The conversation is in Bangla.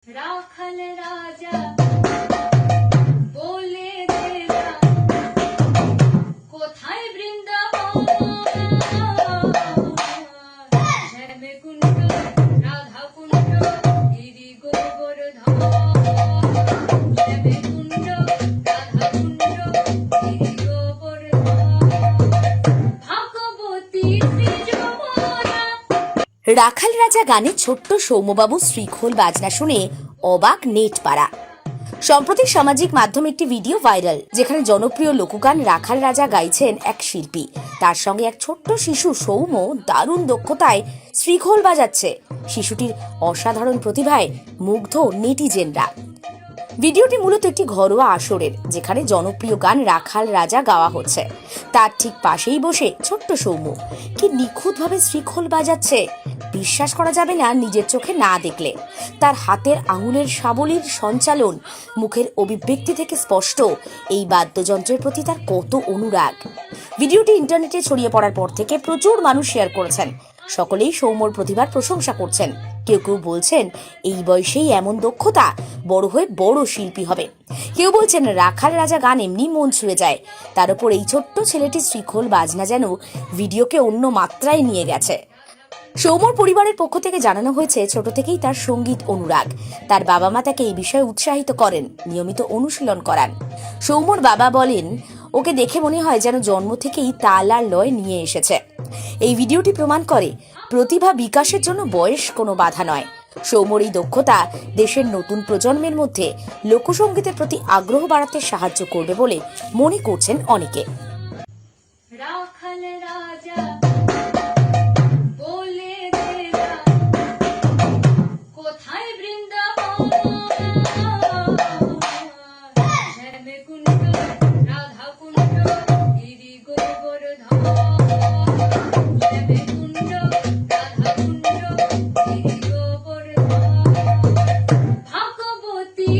রাখাল রাজা বলে দেনা কোথায় বৃন্দাবন, শ্যামে কুণ্ড রাধা কুণ্ড গিরি গোবর্ধন, শ্যামে কুণ্ড রাধা কুণ্ড গিরি গোবর্ধন, ভাগবতী শ্রীযমুনা। রাখাল রাজা গানে ছোট্ট সৌম্যবাবু শ্রীখোল বাজনা শুনে অবাক নেট পাড়া। সম্প্রতি সামাজিক মাধ্যমে একটি ভিডিও ভাইরাল, যেখানে জনপ্রিয় লোকগান রাখাল রাজা গাইছেন এক শিল্পী, তার সঙ্গে এক ছোট্ট শিশু সৌম্য দারুণ দক্ষতায় শ্রীখোল বাজাচ্ছে। শিশুটির অসাধারণ প্রতিভায় মুগ্ধ নেটিজেনরা। ভিডিওটি মূলত একটি ঘরোয়া আসরের, যেখানে জনপ্রিয় গান রাখাল রাজা গাওয়া হচ্ছে। তার ঠিক পাশেই বসে ছোট্ট সৌম্য কি নিখুঁতভাবে শ্রীখোল বাজাচ্ছে, বিশ্বাস করা যাবে না নিজের চোখে না দেখলে। তার হাতের আঙুলের সাবলীর সঞ্চালন, মুখের অভিব্যক্তি থেকে স্পষ্ট এই বাদ্যযন্ত্রের প্রতি তার কত অনুরাগ। ভিডিওটি ইন্টারনেটে ছড়িয়ে পড়ার পর থেকে প্রচুর মানুষ শেয়ার করেছেন। সকলেই সৌম্যর প্রতিভার প্রশংসা করছেন। কেউ কেউ বলছেন এই বয়সেই এমন দক্ষতা, বড় হয়ে বড় শিল্পী হবে। কেউ বলছেন রাখাল রাজা গান এমনি মন ছুঁয়ে যায়। তার উপর এই ছোট্ট ছেলেটির শ্রীখোল বাজনা যেন ভিডিওকে অন্য মাত্রায় নিয়ে গেছে। সৌম্যর পরিবারের পক্ষ থেকে জানানো হয়েছে, ছোট থেকেই তার সঙ্গীত অনুরাগ। তার বাবা মা তাকে এই বিষয়ে উৎসাহিত করেন, নিয়মিত অনুশীলন করান। সৌম্যর বাবা বলেন, ওকে দেখে মনে হয় যেন জন্ম থেকেই তাল আর লয় নিয়ে এসেছে। এই ভিডিওটি প্রমাণ করে প্রতিভা বিকাশের জন্য বয়স কোনো বাধা নয়। সৌম্যর এই দক্ষতা দেশের নতুন প্রজন্মের মধ্যে লোকসঙ্গীতের প্রতি আগ্রহ বাড়াতে সাহায্য করবে বলে মনে করছেন অনেকে। রাখাল রাজা বলে দেনা কোথায় বৃন্দাবন, শ্যামে কুণ্ড রাধা কুণ্ড গিরি গোবর্ধন, শ্যামে কুণ্ড রাধা কুণ্ড গিরি গোবর্ধন, ভাগবতী